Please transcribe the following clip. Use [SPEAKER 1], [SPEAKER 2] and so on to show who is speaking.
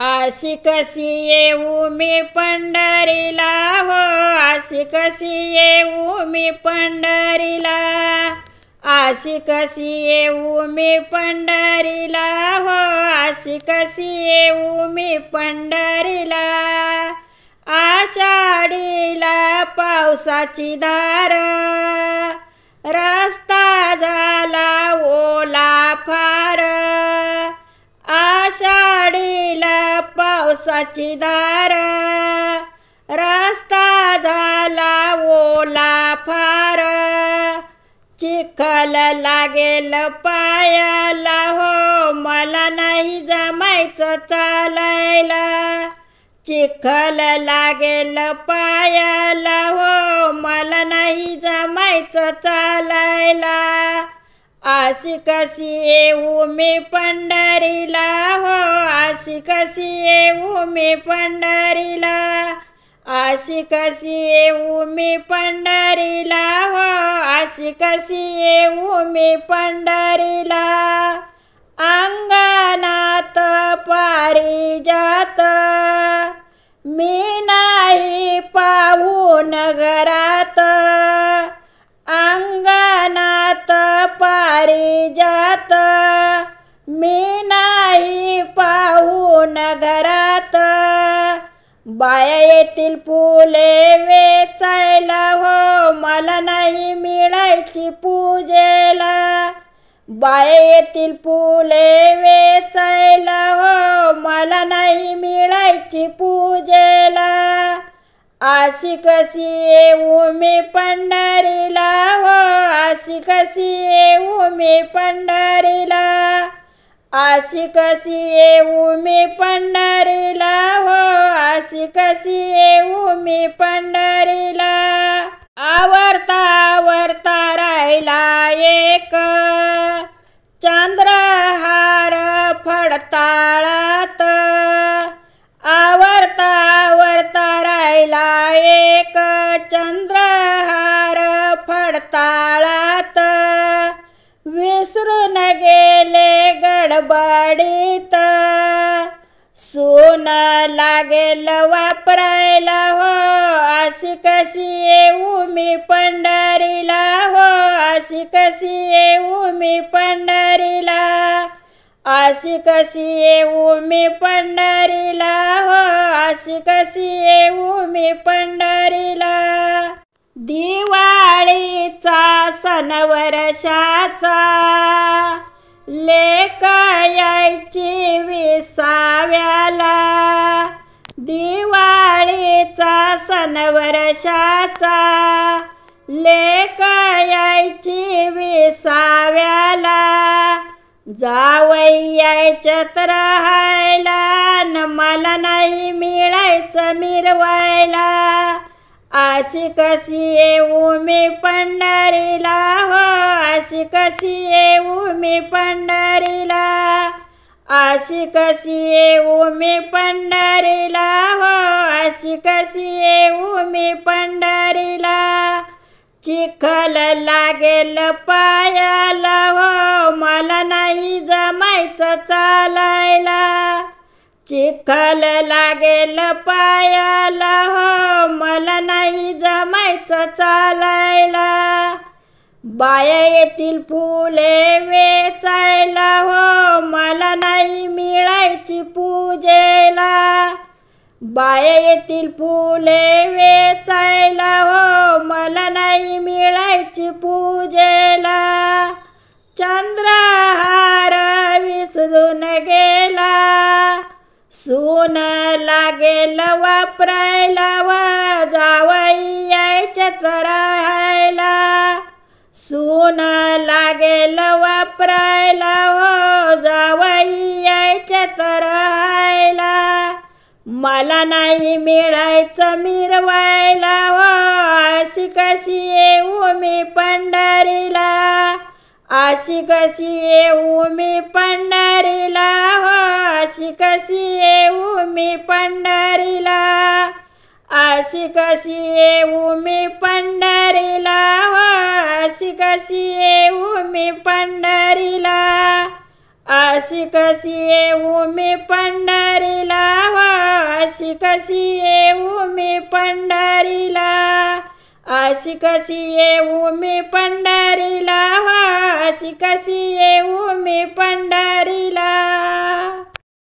[SPEAKER 1] अशी कशी येऊ मी पंढरीला हो, अशी कशी येऊ मी पंढरीला, अशी कशी येऊ मी पंढरीला हो, अशी कशी येऊ मी पंढरीला। आषाढीला पावसाची धार, रस्ता झाला ओला फार, आषाढीला पावसाची धार, रस्ता झाला ओला फार, चिखल लागेल पायाला हो, मला नाही जमायचं चालायला, चिखल लागेल पायाला हो, मला नाही जमायचं चालायला। अशी कशी येऊ मी पंढरीला हो, अशी कशी येऊ मी पंढरीला, अशी कशी येऊ मी पंढरीला हो, अशी कशी येऊ मी पंढरीला। अंगणात पारिजात, मी नाही पाहून घरात, अंगणात पारिजात, मी नाही पाहून घरात, बाया येतील फुले वेचायला हो, मला नाही मिळायची पूजेला, बाया येतील फुले वेचायला हो, मला नाही मिळायची पूजेला। अशी कशी येऊ मी पंढरीला हो, अशी कशी येऊ मी पंढरीला, अशी कशी येऊ मी पंढरीला हो, अशी कशी येऊ मी पंढरीला। आवरता आवरता राहिला एक चंद्रहार फडताळात, आवरता आवरता राहिला एक चंद्रहार फडताळात, विसरून गेले गडबडीत, सून लागेल वापरायला हो, अशी कशी येऊ मी पंढरीला हो, अशी कशी येऊ मी पंढरीला, अशी कशी येऊ मी पंढरीला हो, अशी कशी येऊ मी पंढरीला। दिवाळीचा सण वर्षाचा, लेक यायची विसाव्याला, दिवाळीचा सण वर्षाचा, लेक यायची विसाव्याला, जावई यायच्यात राहायला, न मला नाही मिळायचं मिरवायला, अशी कशी येऊ मी पंढरीला हो, अशी कशी येऊ मी पंढरीला, अशी कशी येऊ मी पंढरीला हो, अशी कशी येऊ मी पंढरीला। चिखल लागेल पायाला हो, मला नाही जमायचं चालायला, चिखल लागेल पायाला हो, मला नाही जमायचं चालायला, बाया येतील फुले वेचायला हो, मला नाही मिळायची पूजेला, बाया येतील फुले वेचायला हो, मला नाही मिळायची पूजेला। चंद्रहार विसरून गेला, सून लागेल वापरायला व, जावई यायच्यात राहायला, सून लागेल वापरायला हो, जावई यायच्यात राहायला, मला नाही मिळायचं मिरवायला हो, अशी कशी येऊ मी पंढरीला, अशी कशी येऊ मी पंढरीला हो, अशी कशी येऊ मी पंढरीला, अशी कशी येऊ मी पंढरीला हो, अशी कशी येऊ मी पंढरीला, अशी कशी येऊ मी पंढरीला अशी कशी येऊ मी पंढरीला, अशी कशी येऊ मी पंढरीला, अशी कशी येऊ मी पंढरीला.